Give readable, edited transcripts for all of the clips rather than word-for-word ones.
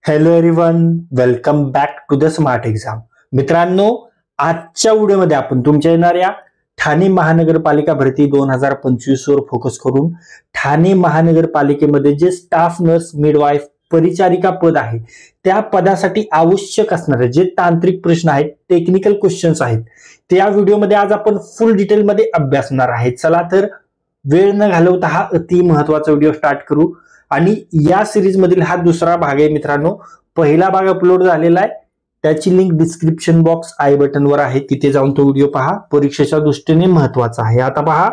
Hello everyone, welcome back to the smart exam. मित्रांनो, आजच्या व्हिडिओमध्ये आपण तुमच्या येणाऱ्या ठाणे महानगरपालिका भरती 2025 वर फोकस करून ठाणे महानगरपालिकेमध्ये जे स्टाफ नर्स, मिडवाईफ, परिचारिका पद आहे त्या पदासाठी आवश्यक असणारे जे तांत्रिक प्रश्न आहेत, टेक्निकल क्वेश्चन्स आहेत, ते या व्हिडिओमध्ये आज आपण फुल डिटेलमध्ये अभ्यासणार आहे. चला तर वेळ न घालवता हा अति महत्वाचा व्हिडिओ स्टार्ट करू. आणि या सिरीज मधील हा दुसरा भाग आहे मित्रांनो. पहिला भाग अपलोड झालेला आहे, त्याची link description box I button वर आहे, तिथे जाऊन तो व्हिडिओ पहा. परीक्षेच्या दृष्टीने महत्वाचा आहे. आता पहा,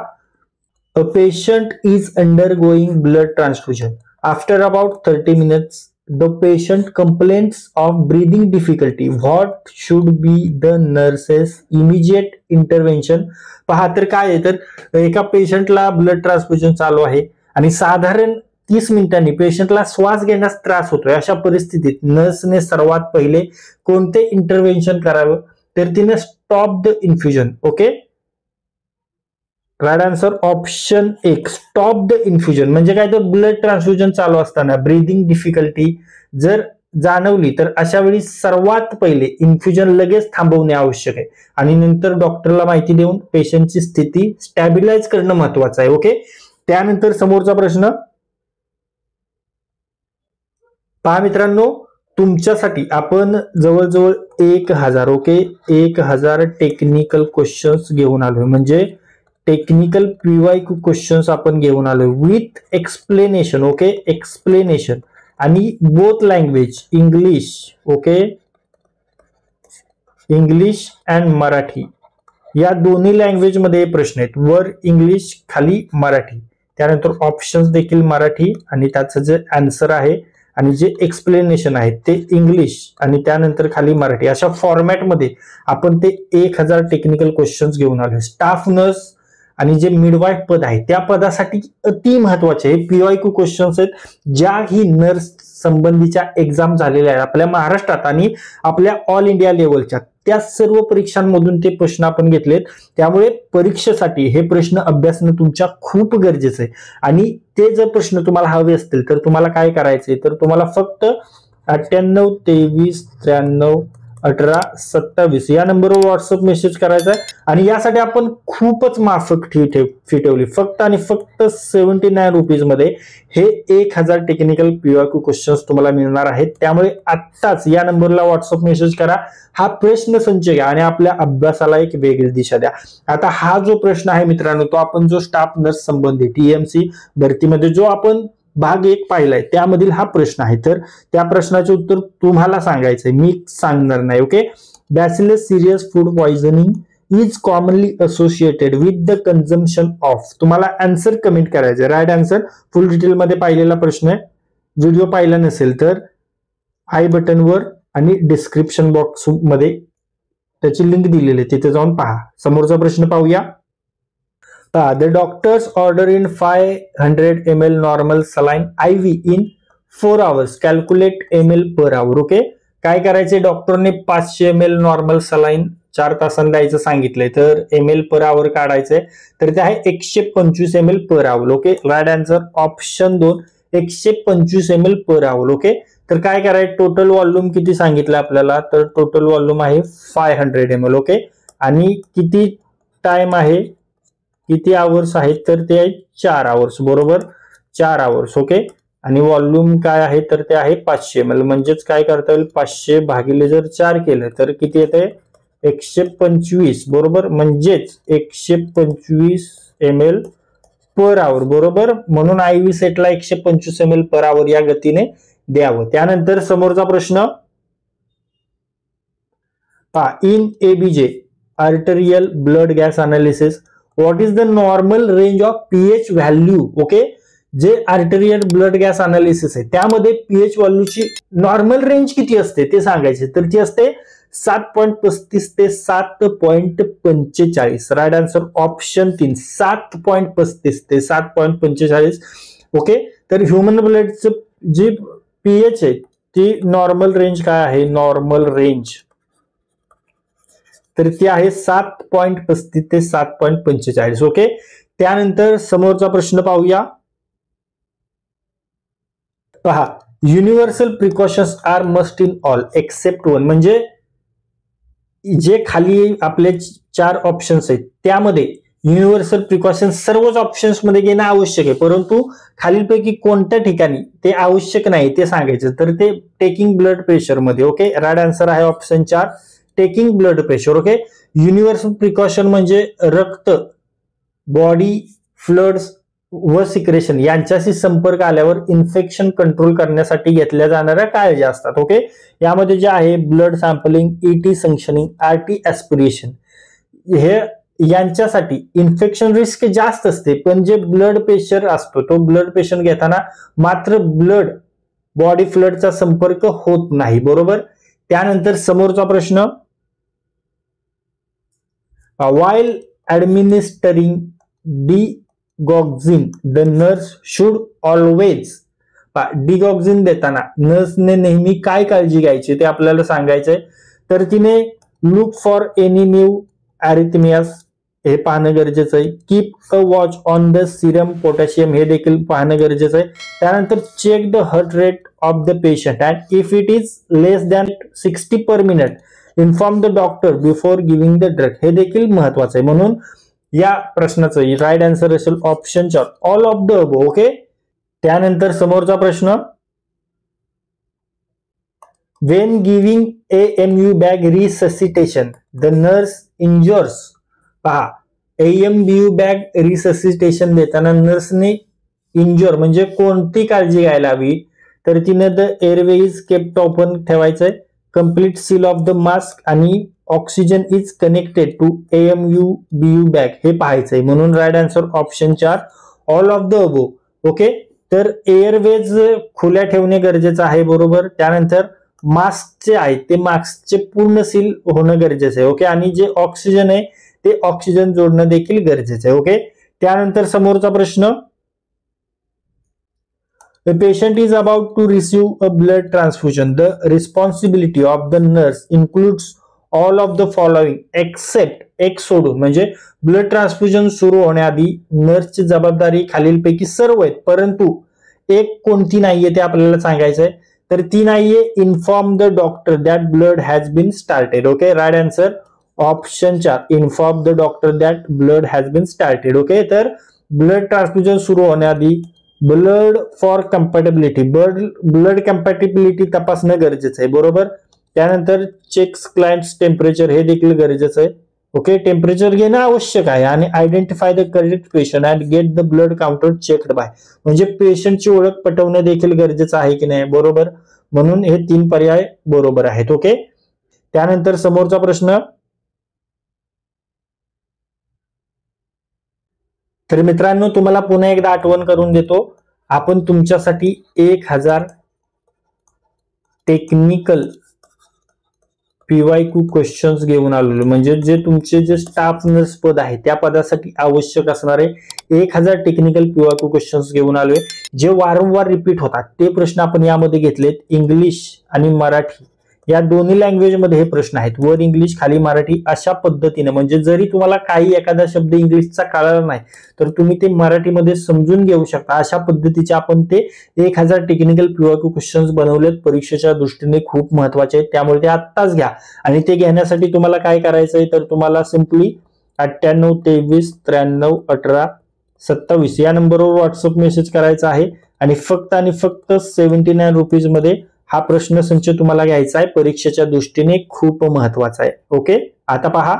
a patient is undergoing blood transfusion. After about 30 minutes the patient complaints of breathing difficulty. What should be the nurses immediate intervention. पहा तर काय आहे, तर एका पेशंटला ब्लड ट्रान्सफ्युजन चालू आहे आणि साधारण 30 मिनिटांनी पेशंटला श्वास घेण्यास त्रास होतोय. अशा परिस्थितीत नर्सने सर्वात पहिले कोणते इंटरव्हेन्शन करावं, तर तिने stop the infusion. Okay, right answer option 1, stop the infusion. म्हणजे काय, तर ब्लड ट्रान्सफ्युजन चालू असताना ब्रीदिंग डिफिकल्टी जर जाणवली तर अशा वेळी सर्वात पहिले इन्फ्युजन लगेच थांबवणे आवश्यक आहे आणि नंतर डॉक्टरला माहिती देऊन पेशंटची स्थिती स्टॅबिलाइज करणं महत्वाचं आहे. ओके, त्यानंतर समोरचा प्रश्न पहा मित्रांनो, तुमच्यासाठी आपण जवळजवळ 1000 1000 टेक्निकल क्वेश्चन्स घेऊन आलोय. म्हणजे टेक्निकल पीवायक्यू क्वेश्चन्स आपण घेऊन आलोय विथ एक्सप्लेनेशन. ओके, एक्सप्लेनेशन आणि both language, English, okay, English and Marathi, या दोन्ही लँग्वेज मध्ये प्रश्न आहेत. वर इंग्लिश, खाली मराठी. त्यानंतर ऑप्शन्स देखील मराठी आणि त्याचं जे आन्सर आहे आणि जे एक्सप्लेनेशन आहे ते इंग्लिश आणि त्यानंतर खाली मराठी, अशा फॉर्मॅटमध्ये आपण ते 1000 टेक्निकल क्वेश्चन्स घेऊन आलो. स्टाफ नर्स आणि जे मिडवाईफ पद आहे त्या पदासाठी अति महत्वाचे हे पीवायक्यू क्वेश्चन्स आहेत. ज्याही नर्स संबंधीच्या एक्झाम झालेल्या आहेत आपल्या महाराष्ट्रात आणि आपल्या ऑल इंडिया लेवलच्या, त्या सर्व परीक्षांमधून ते प्रश्न आपण घेतलेत. त्यामुळे परीक्षेसाठी हे प्रश्न अभ्यासणं तुमच्या खूप गरजेचं आहे. आणि ते जर प्रश्न तुम्हाला हवे असतील तर तुम्हाला काय करायचंय, तर तुम्हाला फक्त 98 23 93 18 27 या नंबरवर व्हॉट्सअप मेसेज करायचा आहे. आणि यासाठी आपण खूपच माफक फी ठेवली. फक्त आणि फक्त 79 रुपीज मध्ये हे 1000 टेक्निकल पीवायक्यू क्वेश्चन्स तुम्हाला मिळणार आहेत. त्यामुळे आत्ताच या नंबरला व्हॉट्सअप मेसेज करा, हा प्रश्न संच घ्या आणि आपल्या अभ्यासाला एक वेगळी दिशा द्या. आता हा जो प्रश्न आहे मित्रांनो, तो आपण जो स्टाफ नर्स संबंधी टीएमसी भरतीमध्ये जो आपण भाग 1 पाहिलाय त्यामधील हा प्रश्न आहे. तर त्या प्रश्नाचे उत्तर तुम्हाला सांगायचंय, मी सांगणार नाही. Okay, bacillus serious food poisoning is commonly associated with the consumption of. तुम्हाला आन्सर कमेंट करायचं, राईट आन्सर. फुल डिटेल मध्ये पाहिलेला प्रश्न आहे. व्हिडिओ पाहिला नसेल तर आय बटनवर आणि डिस्क्रिप्शन बॉक्स मध्ये त्याची लिंक दिलेली आहे, तिथे जाऊन पहा. समोरचा प्रश्न पाहूया. The doctors order in 500 ml normal saline IV in 4 hours. Calculate ml per hour. Okay, काय करायचे, डॉक्टरने 500 ml नॉर्मल सलाईन 4 तासांनी द्यायचं सांगितलंय, तर ml पर आवर काढायचंय, तर ते आहे 125 ml per hour. Okay, right answer option 2, 125 ml per hour. Okay, तर काय करायचं, टोटल व्हॉल्यूम किती सांगितलं आपल्याला, तर टोटल व्हॉल्यूम आहे 500 ml. ओके, आणि किती टाइम आहे, किती आवर्स आहेत, तर ते आहे 4 आवर्स. बरोबर, 4 आवर्स. ओके, आणि व्हॉल्यूम काय आहे, तर ते आहे 500 ml. म्हणजेच काय करता येईल, 500 भागिले जर 4 केलं तर किती येते, 125. बरोबर, म्हणजेच 125 ml पर आवर. बरोबर, म्हणून IV सेटला 125 ml पर आवर या गतीने द्यावं. त्यानंतर समोरचा प्रश्न पहा. In ABJ arterial blood gas analysis what is the normal range of pH value. Okay, जे आर्टेरियल ब्लड गॅस अनालिसिस आहे त्यामध्ये पीएच व्हॅल्यूची नॉर्मल रेंज किती असते ते सांगायचे, तर ती असते 7.35 ते 7.45. राईट आन्सर ऑप्शन 3, 7.35 ते 7.45. ओके, तर ह्युमन ब्लडचं जी पीएच आहे ती नॉर्मल रेंज काय आहे, नॉर्मल रेंज तर ती आहे 7.35 ते 7.45. ओके, त्यानंतर समोरचा प्रश्न पाहूया. पहा, universal precautions are must in all except one, म्हणजे जे खाली आपले 4 ऑप्शन्स आहेत त्यामध्ये युनिव्हर्सल प्रिकॉशन्स सर्वच ऑप्शन्स मध्ये घेणं आवश्यक आहे, परंतु खालीलपैकी कोणत्या ठिकाणी ते आवश्यक नाही ते सांगायचं. तर ते टेकिंग ब्लड प्रेशर मध्ये. ओके, राईट आन्सर आहे option 4 taking blood pressure. Okay, universal precaution म्हणजे रक्त, बॉडी फ्लड्स व सिक्रेशन यांच्याशी संपर्क आल्यावर इन्फेक्शन कंट्रोल करण्यासाठी घेतल्या जाणाऱ्या काळज्या असतात. ओके, यामध्ये जे आहे blood sampling, ET suctioning, RT aspiration, हे यांच्यासाठी इन्फेक्शन रिस्क जास्त असते, पण जे ब्लड प्रेशर असतो तो ब्लड प्रेशर घेताना मात्र ब्लड बॉडी फ्लडचा संपर्क होत नाही. बरोबर. त्यानंतर समोरचा प्रश्न, while administering digoxin the nurse should always, digoxin देताना नर्सने नेहमी काय काळजी घ्यायची ते आपल्याला सांगायचंय. तर तिने look for any new arrhythmias हे पाहणं गरजेचं आहे. Keep a watch on the serum potassium हे देखील पाहणं गरजेचं आहे. त्यानंतर check the heart rate of the patient and if it is less than 60 per minute inform the doctor before giving the drug, हे देखील महत्वाचं आहे. म्हणून या प्रश्नाचं राईट आन्सर असेल option 4 all of the above. Okay, त्यानंतर समोरचा प्रश्न, when giving AMU bag resuscitation the nurse injures, पहा AMBU बॅग रिससिटेशन देताना नर्सने इंज्युअर म्हणजे कोणती काळजी घ्यायला हवी. तर तिने the airway is kept open ठेवायचंय, complete seal of the mask आणि oxygen is connected to AMU-BU bag हे पाहायचंय. म्हणून right answer option 4 all of the above. Okay, तर एअरवेज खुल्या ठेवणे गरजेचं आहे. बरोबर. त्यानंतर मास्कचे आहेत ते मास्कचे पूर्ण सील होणं गरजेचं आहे. ओके, आणि जे ऑक्सिजन आहे ते ऑक्सिजन जोडणं देखील गरजेचं आहे. ओके, त्यानंतर समोरचा प्रश्न, The patient is about to receive a blood transfusion. The responsibility of the nurse includes all of the following except एक सोडून, म्हणजे ब्लड ट्रान्सफ्युजन सुरू होण्याआधी नर्सची जबाबदारी खालीलपैकी सर्व आहेत, परंतु एक कोणती नाहीये ते आपल्याला सांगायचं आहे. तर ती नाहीये inform the doctor that blood has been started. Okay, right answer option 4 inform the doctor that blood has been started. Okay, तर ब्लड ट्रान्सफ्युजन सुरू होण्याआधी blood for compatibility, blood compatibility तपासणं गरजेचं आहे. बरोबर. त्यानंतर चेक्स क्लायंट्स टेम्परेचर हे देखील गरजेचं आहे. ओके, टेम्परेचर घेणं आवश्यक आहे. आणि identify the correct patient and get the blood counter checked by, म्हणजे पेशंटची ओळख पटवणं देखील गरजेचं आहे की नाही. बरोबर. म्हणून हे 3 पर्याय बरोबर आहेत. ओके, त्यानंतर समोरचा प्रश्न, तर मित्रांनो तुम्हाला पुन्हा एकदा आठवण करून देतो, आपण तुमच्यासाठी 1000 टेक्निकल PYQ क्वेश्चन्स घेऊन आलेलो, म्हणजे जे तुमचे जे स्टाफ नर्स पद आहे त्या पदासाठी आवश्यक असणारे 1000 टेक्निकल PYQ क्वेश्चन्स घेऊन आलोय, जे वारंवार रिपीट होतात ते प्रश्न आपण यामध्ये घेतलेत. इंग्लिश आणि मराठी या दोन्ही लँग्वेज मध्ये हे प्रश्न आहेत. वर इंग्लिश खाली मराठी अशा पद्धतीने, म्हणजे जरी तुम्हाला काही एखादा शब्द इंग्लिशचा कळला नाही तर तुम्ही ते मराठीमध्ये समजून घेऊ शकता. अशा पद्धतीचे आपण ते 1000 टेक्निकल PYQ क्वेश्चन्स बनवलेत. परीक्षेच्या दृष्टीने खूप महत्वाचे आहेत, त्यामुळे ते आत्ताच घ्या. आणि ते घेण्यासाठी तुम्हाला काय करायचंय, तर तुम्हाला सिंपली 98 23 93 18 27 या नंबरवर व्हॉट्सअप मेसेज करायचा आहे आणि फक्त 79 रुपीज मध्ये हा प्रश्न संच तुम्हाला घ्यायचा आहे. परीक्षेच्या दृष्टीने खूप महत्वाचा आहे. ओके, आता पहा,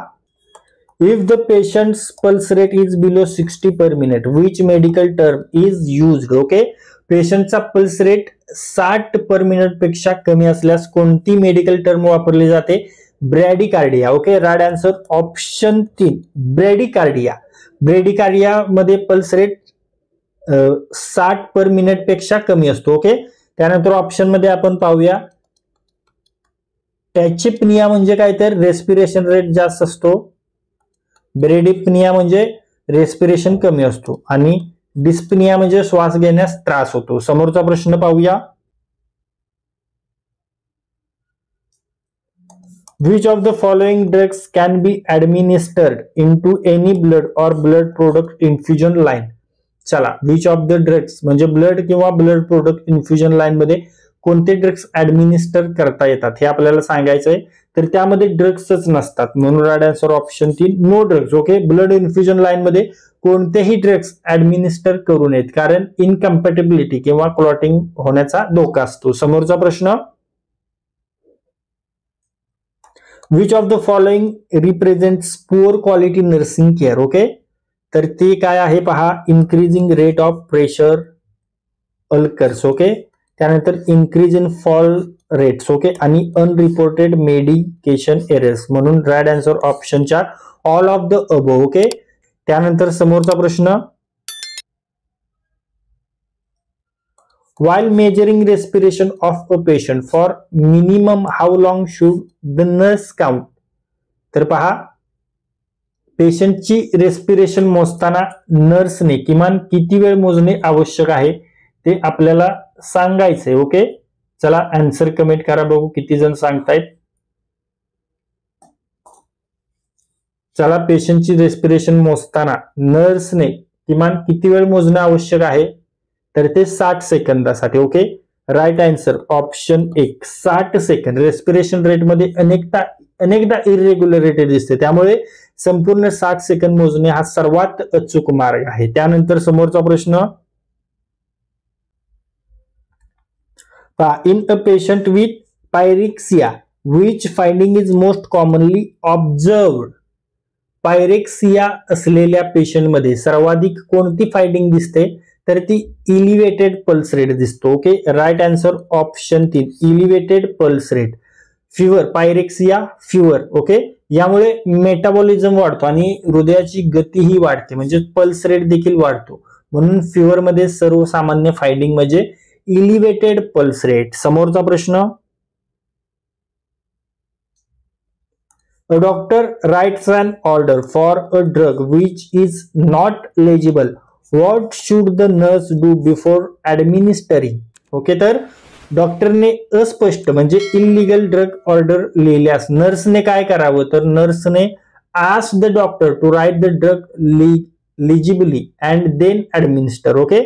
if the patient's pulse rate is below 60 per minute which medical term is used. Okay, पेशंटचा पल्स रेट 60 पर मिनिट पेक्षा कमी असल्यास कोणती मेडिकल टर्म वापरली जाते? Bradycardia. Okay, right answer option 3 bradycardia. Bradycardia मध्ये पल्स रेट 60 पर मिनिट पेक्षा कमी असतो. ओके, त्यानंतर ऑप्शन मध्ये आपण पाहूया, टॅचिपनिया म्हणजे काय, तर रेस्पिरेशन रेट जास्त असतो. ब्रेडिपनिया म्हणजे रेस्पिरेशन कमी असतो. आणि डिस्पनिया म्हणजे श्वास घेण्यास त्रास होतो. समोरचा प्रश्न पाहूया, which of the following drugs can be administered into any blood or blood product infusion line. चला, विच ऑफ द ड्रग्स म्हणजे ब्लड किंवा ब्लड प्रोडक्ट इन्फ्युजन लाईन मध्ये कोणते ड्रग्स ऍडमिनिस्टर करता येतात हे आपल्याला सांगायचं आहे. तर त्यामध्ये ड्रग्सच नसतात, म्हणून right answer option 3 no drugs. Okay, blood infusion line मध्ये कोणतेही ड्रग्स ऍडमिनिस्टर करू नयेत, कारण इनकम्पॅटेबिलिटी किंवा क्लॉटिंग होण्याचा धोका असतो. समोरचा प्रश्न, which of the following represents poor quality nursing care. Okay, तर ते काय आहे पहा, increasing rate of pressure ulcers. Okay, त्यानंतर increase in fall rates. Okay, आणि अनरिपोर्टेड मेडिकेशन एरर्स, म्हणून right answer option 4 all of the above. Okay, त्यानंतर समोरचा प्रश्न, while measuring respiration of a patient for minimum how long should the nurse count. तर पहा, पेशंटची respiration मोजताना नर्सने किमान किती वेळ मोजणे आवश्यक आहे ते आपल्याला सांगायचंय. ओके, चला आन्सर कमेंट करा, बघू किती जण सांगतायत. चला, पेशंटची रेस्पिरेशन मोजताना नर्सने किमान किती वेळ मोजणे आवश्यक आहे, तर ते 60 सेकंदासाठी. ओके, राईट आन्सर ऑप्शन 1 60 सेकंद. रेस्पिरेशन रेट मध्ये अनेकदा इरेग्युलरिटी दिसते, त्यामुळे संपूर्ण 60 सेकंद मोजणे हा सर्वात अचूक मार्ग आहे. त्यानंतर समोरचा प्रश्न, in a patient with pyrexia which finding is most commonly observed. Pyrexia असलेल्या पेशंटमध्ये सर्वाधिक कोणती फाइंडिंग दिसते, तर ती इलिव्हेटेड पल्स रेट दिसतो. Okay, right answer option 3 elevated pulse rate. Fever, pyrexia fever. Okay, यामुळे मेटाबॉलिझम वाढतो आणि हृदयाची गतीही वाढते, म्हणजे पल्स रेट देखील वाढतो, म्हणून फिवर मध्ये सर्वसामान्य फाइंडिंग म्हणजे इलिव्हेटेड पल्स रेट. समोरचा प्रश्न, a doctor writes an order for a drug which is not legible. What should the nurse do before administering? Okay, तर डॉक्टरने अस्पष्ट म्हणजे इलिगल ड्रग ऑर्डर लिहिल्यास नर्सने काय करावं, तर नर्सने ask the doctor to write the drug legibly and then administer. Okay,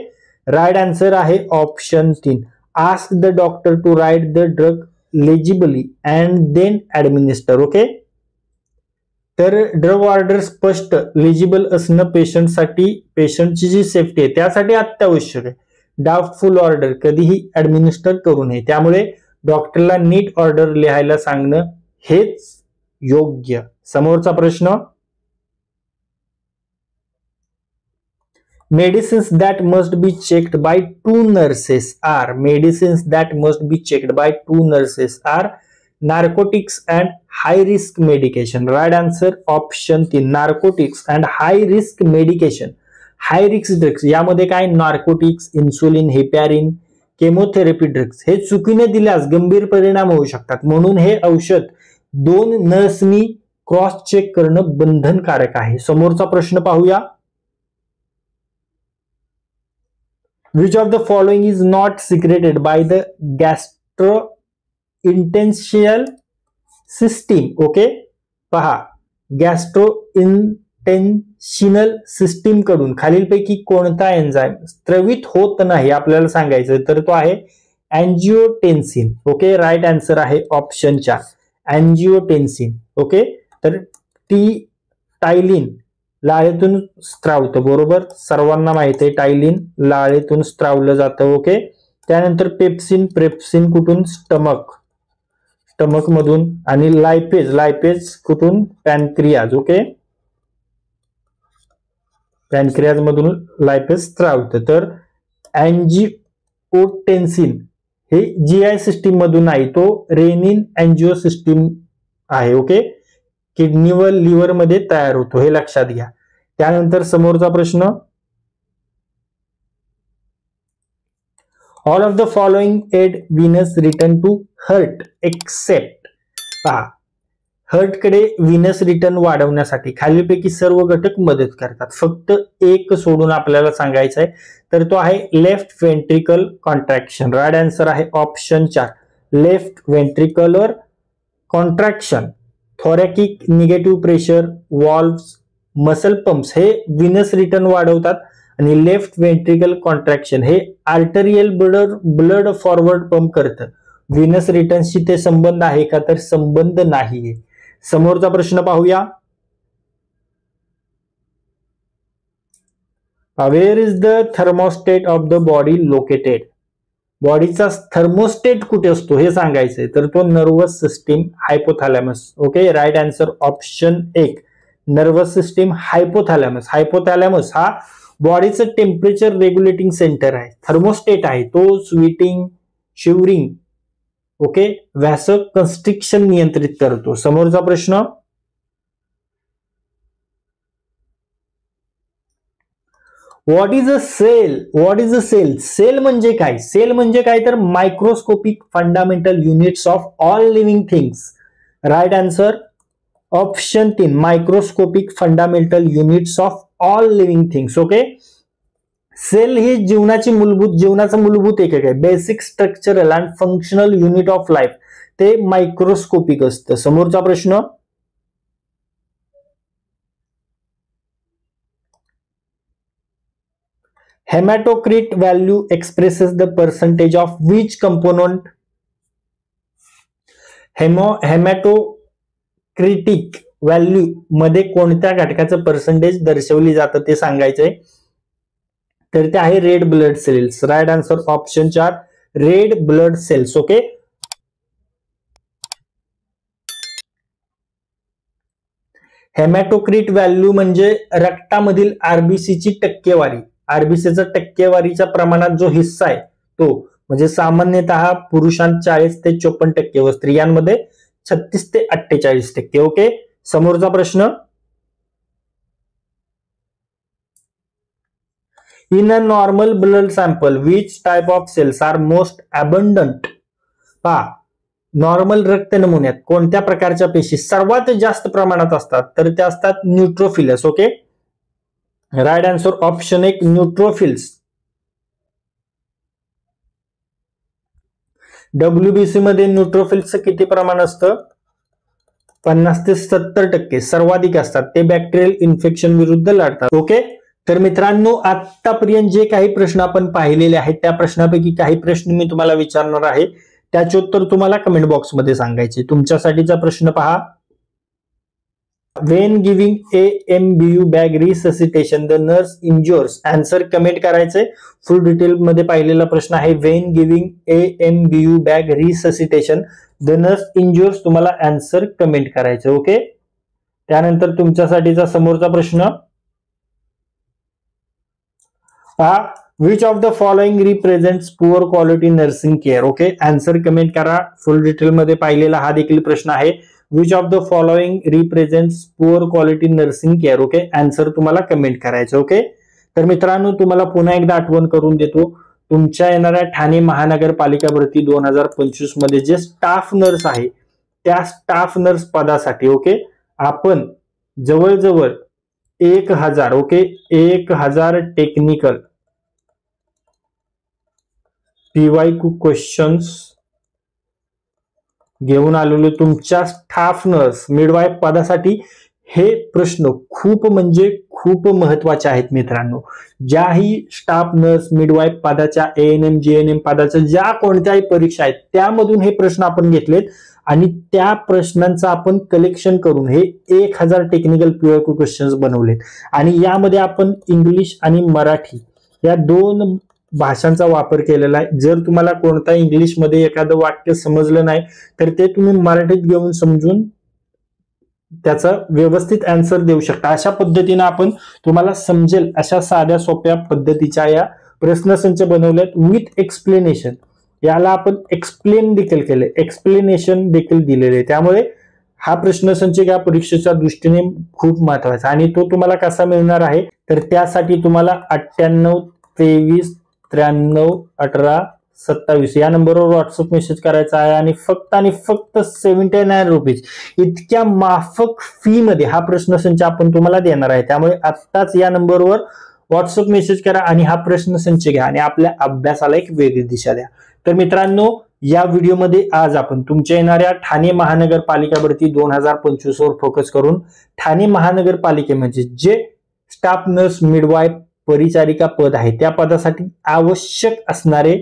right answer आहे option 3 ask the doctor to write the drug legibly and then administer. Okay, तर ड्रग ऑर्डर स्पष्ट legible असणं पेशंटसाठी, पेशंटची जी सेफ्टी आहे त्यासाठी अत्यावश्यक आहे. Doubtful order कधीही ऍडमिनिस्टर करू नये, त्यामुळे डॉक्टरला नीट ऑर्डर लिहायला सांगणं हेच योग्य. समोरचा प्रश्न, medicines that must be checked by 2 nurses are. Medicines that must be checked by 2 nurses are narcotics and high risk medication. Right answer option 3 narcotics and high risk medication. High risk drugs यामध्ये काय, narcotics, insulin, heparin, chemotherapy drugs हे चुकीने दिल्यास गंभीर परिणाम होऊ शकतात, म्हणून हे औषध 2 नर्सनी क्रॉस चेक करणं बंधनकारक आहे. समोरचा प्रश्न पाहूया, which of the following is not secreted by the gastrointestinal system. Okay, पहा, गॅस्ट्रो इंटेन्शिनल सिस्टीम कडून खालीलपैकी कोणता एन्झाइम स्त्रवित होत नाही आपल्याला सांगायचं, तर तो आहे अँजिओटेन्सिन. ओके, राईट आन्सर आहे ऑप्शन 4 अँजिओटेन्सिन. ओके, तर टी टायलिन लाळेतून स्त्रावतं, बरोबर, सर्वांना माहिती आहे टायलिन लाळेतून स्त्रावलं जातं. ओके, त्यानंतर पेप्सिन, प्रेप्सिन कुठून, स्टमक मधून, आणि लायपेज कुठून, पॅनक्रियाज. ओके, पॅनक्रियाज मधून लायपेज स्त्रावतं. तर अँजिओटेन्सिन हे जीआय सिस्टीम मधून नाही, तो रेनिन अँजिओ सिस्टीम आहे. ओके, किडनी व लिव्हर मध्ये तयार होतो, हे लक्षात घ्या. त्यानंतर समोरचा प्रश्न, all of the following aid venous return to heart except. पहा, हर्ट कडे व्हीनस रिटर्न वाढवण्यासाठी खालीलपैकी सर्व घटक मदत करतात, फक्त एक सोडून आपल्याला सांगायचं आहे, तर तो आहे left ventricle contraction. Right answer आहे option 4 left ventricular contraction. Thoracic negative pressure, valves, muscle pumps हे व्हीनस रिटर्न वाढवतात आणि लेफ्ट वेंट्रिकल कॉन्ट्रॅक्शन हे आर्टरियल ब्लड फॉरवर्ड पंप करतं. व्हिनस रिटर्न्सशी ते संबंध आहे का, तर संबंध नाहीये. समोरचा प्रश्न पाहूया. Where is the thermostat of the body located. बॉडीचा थर्मोस्टेट कुठे असतो हे सांगायचंय, तर तो nervous system hypothalamus. Okay, right answer option 1 nervous system hypothalamus. Hypothalamus हा बॉडीचं टेम्परेचर रेग्युलेटिंग सेंटर आहे. थर्मोस्टेट आहे तो sweating, shivering, okay, vasoconstriction नियंत्रित करतो. समोरचा प्रश्न. What is a cell. What is a cell. Cell म्हणजे काय. सेल म्हणजे काय, तर microscopic fundamental units of all living things. Right answer option 3 microscopic fundamental units of all living things. Okay, cell ही जीवनाचं मूलभूत एकक आहे. Basic structural and functional unit of life. ते मायक्रोस्कोपिक असतं. समोरचा प्रश्न. Haematocrit value expresses the percentage of which component. Haematocrit value मध्ये कोणत्या घटकाचं पर्सेंटेज दर्शवली जातं ते सांगायचंय. तर ते आहे red blood cells. Right answer option 4 red blood cells. Okay, haematocrit value म्हणजे रक्तामधील आरबीसीची टक्केवारी. आरबीसीचा टक्केवारीच्या प्रमाणात जो हिस्सा आहे तो, म्हणजे सामान्यतः पुरुषांत 40 ते 54% व स्त्रियांमध्ये 36 ते 48%. ओके, समोरचा प्रश्न. In a normal blood sample which type of cells are most abundant. पहा, नॉर्मल रक्त नमुन्यात कोणत्या प्रकारच्या पेशी सर्वात जास्त प्रमाणात असतात, तर त्या असतात neutrophils. Okay, right answer option 1 neutrophils. WBC मध्ये न्यूट्रोफिल्सचं किती प्रमाण असतं, 50 ते 70% सर्वाधिक असतात. ते बॅक्टेरियल इन्फेक्शन विरुद्ध लढतात. ओके, तर मित्रांनो आतापर्यंत जे काही प्रश्न आपण पाहिलेले आहेत त्या प्रश्नापैकी काही प्रश्न मी तुम्हाला विचारणार आहे, त्याचे उत्तर तुम्हाला कमेंट बॉक्समध्ये सांगायचे. तुमच्यासाठीचा प्रश्न पहा. When giving AMBU bag resuscitation the nurse injures. Answer comment करायचे. फुल डिटेल मध्ये पाहिलेला प्रश्न आहे. When giving AMBU bag resuscitation the nurse injures. तुम्हाला आन्सर कमेंट करायचे. ओके, त्यानंतर तुमच्यासाठीचा समोरचा प्रश्न. Which of the following represents poor quality nursing care. Okay, answer comment करा. फुल डिटेल मध्ये पाहिलेला हा देखील प्रश्न आहे. Which of the following represents poor quality nursing care. Okay, answer तुम्हाला कमेंट करायचं. ओके, तर मित्रांनो तुम्हाला पुन्हा एकदा आठवण करून देतो. तुमच्या येणाऱ्या ठाणे महानगरपालिका भरती 2025 मध्ये जे स्टाफ नर्स आहे त्या स्टाफ नर्स पदासाठी ओके आपण जवळजवळ 1000 ओके 1000 टेक्निकल PYQ क्वेश्चन्स घेऊन आलेलो तुमच्या स्टाफ नर्स मिडवाईफ पदासाठी. हे प्रश्न खूप म्हणजे खूप महत्वाचे आहेत मित्रांनो. ज्याही स्टाफ नर्स मिडवाईफ पदाच्या ANM GNM पदाच्या ज्या कोणत्याही परीक्षा आहेत त्यामधून हे प्रश्न आपण घेतलेत आणि त्या प्रश्नांचं आपण कलेक्शन करून हे 1000 टेक्निकल PYQ क्वेश्चन्स बनवलेत. आणि यामध्ये आपण इंग्लिश आणि मराठी या दोन भाषांचा वापर केलेला आहे. जर तुम्हाला कोणता इंग्लिश मध्ये एखादं वाक्य समजलं नाही तर ते तुम्ही मराठीत घेऊन समजून त्याचा व्यवस्थित आन्सर देऊ शकता. अशा पद्धतीने आपण तुम्हाला समजेल अशा साध्या सोप्या पद्धतीच्या या प्रश्नसंच बनवल्यात विथ एक्सप्लेनेशन. याला आपण एक्सप्लेन देखील केले, एक्सप्लेनेशन देखील दिलेले. त्यामुळे हा प्रश्नसंच या परीक्षेच्या दृष्टीने खूप महत्वाचा आणि तो तुम्हाला कसा मिळणार आहे तर त्यासाठी तुम्हाला 98 23 93 18 27 या नंबरवर व्हॉट्सअप मेसेज करायचा आहे आणि फक्त 79 रुपीज इतक्या माफक फी मध्ये हा प्रश्नसंच आपण तुम्हाला देणार आहे. त्यामुळे आत्ताच या नंबरवर व्हॉट्सअप मेसेज करा आणि हा प्रश्नसंच घ्या आणि आपल्या अभ्यासाला एक वेगळी दिशा द्या. तर मित्रांनो या व्हिडिओमध्ये आज आपण तुमच्या येणाऱ्या ठाणे महानगरपालिका भरती 2025 वर फोकस करून ठाणे महानगरपालिकेमध्ये जे स्टाफ नर्स मिडवाईफ परिचारिका पद आहे त्या पदासाठी आवश्यक असणारे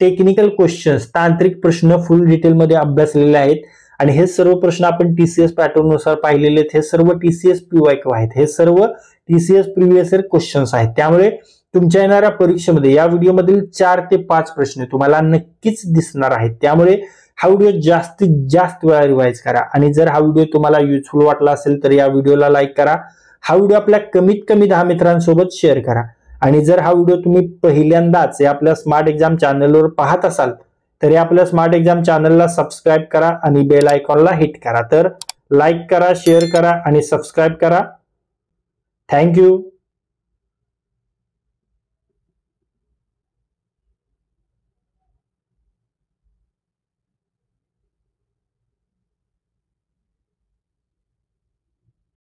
टेक्निकल क्वेश्चन्स, तांत्रिक प्रश्न फुल डिटेलमध्ये अभ्यासलेले आहेत आणि हे सर्व प्रश्न आपण टीसीएस पॅटर्न नुसार पाहिलेले आहेत. हे सर्व टीसीएस पीवायक्यू आहेत, हे सर्व टीसीएस प्रिव्हियस इयर क्वेश्चन्स आहेत. त्यामुळे तुमच्या येणाऱ्या परीक्षेमध्ये या व्हिडिओमधील 4 ते 5 प्रश्न तुम्हाला नक्कीच दिसणार आहेत. त्यामुळे हा व्हिडिओ जास्तीत जास्त वेळा रिवाइज करा आणि जर हा व्हिडिओ तुम्हाला युजफुल वाटला असेल तर या व्हिडिओला लाईक करा. हा व्हिडिओ आपल्या कमीत कमी 10 मित्रांसोबत शेअर करा आणि जर हा व्हिडिओ तुम्ही पहिल्यांदाच आपल्या स्मार्ट एक्झाम चॅनलवर पाहत असाल तर आपल्या स्मार्ट एक्झाम चॅनलला सबस्क्राईब करा आणि बेल आयकॉनला हिट करा. तर लाईक करा, शेअर करा आणि सबस्क्राईब करा. थँक्यू.